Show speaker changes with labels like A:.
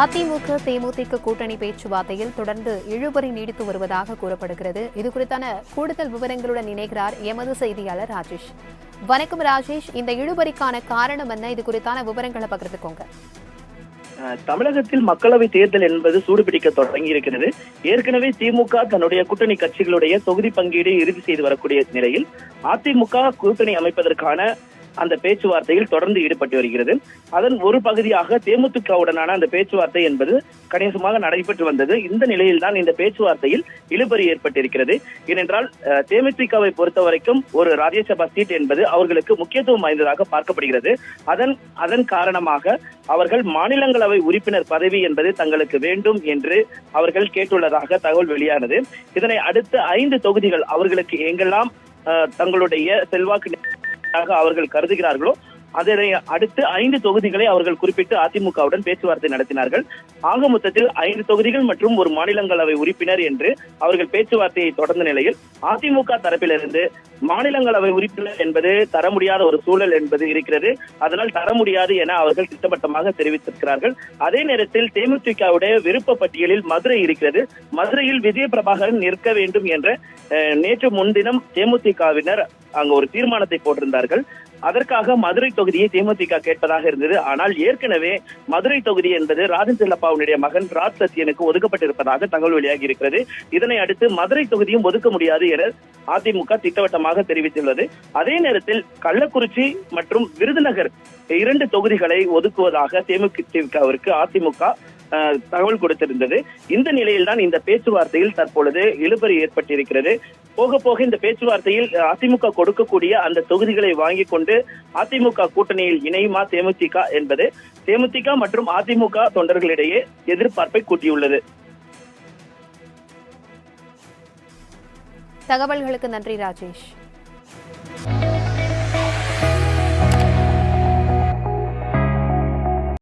A: அதிமுக தேமுதிக கூட்டணி பேச்சுவார்த்தையில் தொடர்ந்து இழுபறி நீடித்து வருவதாக கூறப்படுகிறது. இதுகுறித்தான கூடுதல் விவரங்களுடன் இணைகிறார் எமது செய்தியாளர் ராஜேஷ். வணக்கம் ராஜேஷ், இந்த இழுபறிக்கான காரணம் என்ன? இது குறித்தான விவரங்களை பகிர்ந்துக்கோங்க.
B: தமிழகத்தில் மக்களவை தேர்தல் என்பது சூடுபிடிக்க தொடங்கி இருக்கிறது. ஏற்கனவே திமுக தன்னுடைய கூட்டணி கட்சிகளுடைய தொகுதி பங்கீடு இறுதி செய்து வரக்கூடிய நிலையில் அதிமுக கூட்டணி அமைப்பதற்கான அந்த பேச்சுவார்த்தையில் தொடர்ந்து ஈடுபட்டு வருகிறது. அதன் ஒரு பகுதியாக தேமுதிகவுடனான அந்த பேச்சுவார்த்தை என்பது கணிசமாக நடைபெற்று வந்தது. இந்த நிலையில் தான் இந்த பேச்சுவார்த்தையில் இழுபறி ஏற்பட்டிருக்கிறது. ஏனென்றால் தேமுதிகவை பொறுத்த வரைக்கும் ஒரு ராஜ்யசபா சீட் என்பது அவர்களுக்கு முக்கியத்துவம் வாய்ந்ததாக பார்க்கப்படுகிறது. அதன் காரணமாக அவர்கள் மாநிலங்களவை உறுப்பினர் பதவி என்பது தங்களுக்கு வேண்டும் என்று அவர்கள் கேட்டுள்ளதாக தகவல் வெளியானது. இதனை அடுத்து 5 தொகுதிகள் அவர்களுக்கு எங்கெல்லாம் தங்களுடைய செல்வாக்கு அவர்கள் கருதுகிறார்களோ அதனை அடுத்து 5 தொகுதிகளை அவர்கள் குறிப்பிட்டு அதிமுகவுடன் பேச்சுவார்த்தை நடத்தினார்கள். ஆக மொத்தத்தில் 5 தொகுதிகள் மற்றும் ஒரு மாநிலங்களவை உறுப்பினர் என்று அவர்கள் பேச்சுவார்த்தையை தொடர்ந்த நிலையில் அதிமுக தரப்பிலிருந்து மாநிலங்களவை உறுப்பினர் என்பது தர முடியாத ஒரு சூழல் என்பது இருக்கிறது. அதனால் தர முடியாது என அவர்கள் திட்டவட்டமாக தெரிவித்திருக்கிறார்கள். அதே நேரத்தில் தேமுதிகவுடைய விருப்ப பட்டியலில் மதுரை இருக்கிறது. மதுரையில் விஜய பிரபாகரன் நிற்க வேண்டும் என்ற நேற்று முன்தினம் தேமுதிகவினர் அங்கு ஒரு தீர்மானத்தை போட்டிருந்தார்கள். அதற்காக மதுரை தொகுதியை தேமுதிக கேட்பதாக இருந்தது. ஆனால் ஏற்கனவே மதுரை தொகுதி என்பது ராஜன் செல்லப்பாவுடைய மகன் ராஜ் சத்யனுக்கு ஒதுக்கப்பட்டிருப்பதாக தகவல் வெளியாகி இருக்கிறது. இதனை அடுத்து மதுரை தொகுதியும் ஒதுக்க முடியாது என அதிமுக திட்டவட்டமாக தெரிவித்துள்ளது. அதே நேரத்தில் கள்ளக்குறிச்சி மற்றும் விருதுநகர் 2 தொகுதிகளை ஒதுக்குவதாக தேமுதிகவிற்கு அதிமுக தகவல் கொடுத்திருந்தது. இந்த நிலையில் தான் இந்த பேச்சுவார்த்தையில் தற்பொழுது இழுபறி ஏற்பட்டிருக்கிறது. போக போக இந்த பேச்சுவார்த்தையில் அதிமுக கொடுக்கக்கூடிய அந்த தொகுதிகளை வாங்கிக் கொண்டு அதிமுக கூட்டணியில் இணையுமா தேமுதிக என்பது தேமுதிக மற்றும் அதிமுக தொண்டர்களிடையே எதிர்பார்ப்பை கூட்டியுள்ளது.
A: தகவல்களுக்கு நன்றி ராஜேஷ்.